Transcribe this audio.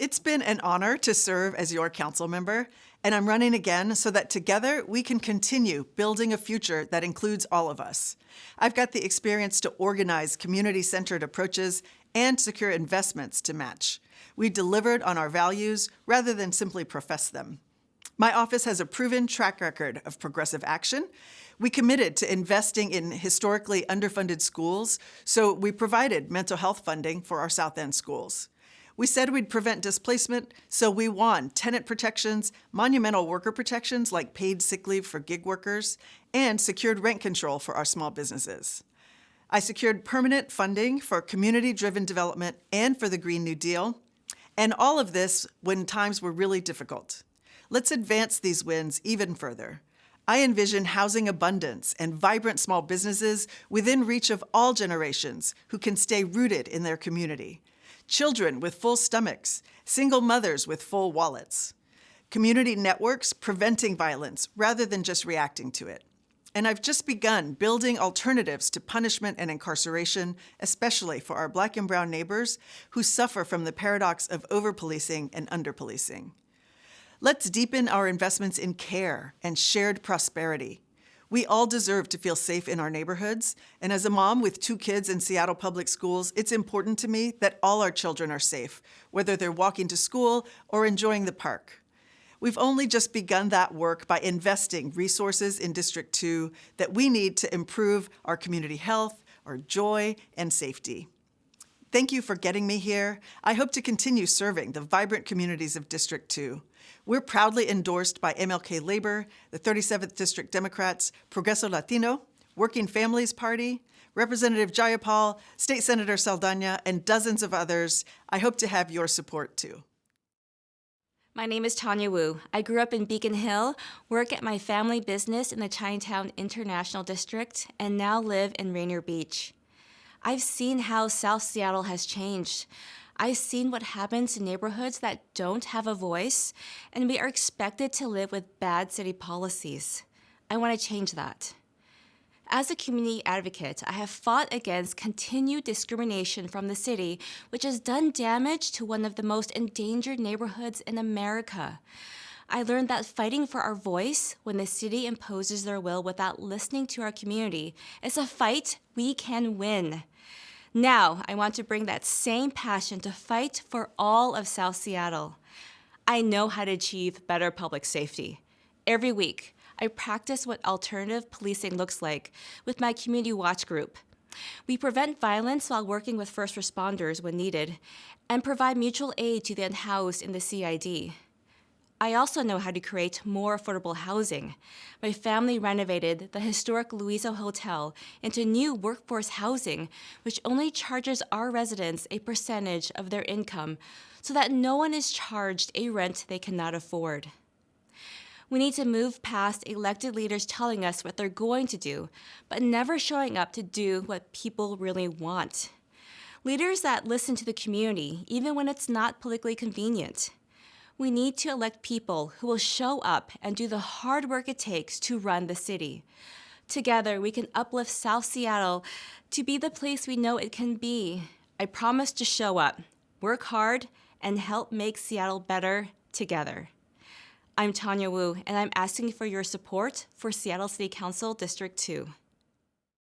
It's been an honor to serve as your council member, and I'm running again so that together we can continue building a future that includes all of us. I've got the experience to organize community-centered approaches and secure investments to match. We delivered on our values rather than simply profess them. My office has a proven track record of progressive action. We committed to investing in historically underfunded schools, so we provided mental health funding for our South End schools. We said we'd prevent displacement, so we won tenant protections, monumental worker protections like paid sick leave for gig workers, and secured rent control for our small businesses. I secured permanent funding for community-driven development and for the Green New Deal, and all of this when times were really difficult. Let's advance these wins even further. I envision housing abundance and vibrant small businesses within reach of all generations who can stay rooted in their community. Children with full stomachs, single mothers with full wallets. Community networks preventing violence rather than just reacting to it. And I've just begun building alternatives to punishment and incarceration, especially for our Black and brown neighbors who suffer from the paradox of over-policing and under-policing. Let's deepen our investments in care and shared prosperity. We all deserve to feel safe in our neighborhoods, and as a mom with 2 kids in Seattle public schools, it's important to me that all our children are safe, whether they're walking to school or enjoying the park. We've only just begun that work by investing resources in District 2 that we need to improve our community health, our joy, and safety. Thank you for getting me here. I hope to continue serving the vibrant communities of District 2. We're proudly endorsed by MLK Labor, the 37th District Democrats, Progreso Latino, Working Families Party, Representative Jayapal, State Senator Saldana, and dozens of others. I hope to have your support too. My name is Tanya Wu. I grew up in Beacon Hill, work at my family business in the Chinatown International District, and now live in Rainier Beach. I've seen how South Seattle has changed. I've seen what happens in neighborhoods that don't have a voice, and we are expected to live with bad city policies. I want to change that. As a community advocate, I have fought against continued discrimination from the city, which has done damage to one of the most endangered neighborhoods in America. I learned that fighting for our voice when the city imposes their will without listening to our community is a fight we can win. Now, I want to bring that same passion to fight for all of South Seattle. I know how to achieve better public safety. Every week, I practice what alternative policing looks like with my community watch group. We prevent violence while working with first responders when needed and provide mutual aid to the unhoused in the CID. I also know how to create more affordable housing. My family renovated the historic Louisa Hotel into new workforce housing, which only charges our residents a percentage of their income so that no one is charged a rent they cannot afford. We need to move past elected leaders telling us what they're going to do, but never showing up to do what people really want. Leaders that listen to the community, even when it's not politically convenient. We need to elect people who will show up and do the hard work it takes to run the city. Together, we can uplift South Seattle to be the place we know it can be. I promise to show up, work hard, and help make Seattle better together. I'm Tanya Wu, and I'm asking for your support for Seattle City Council District 2.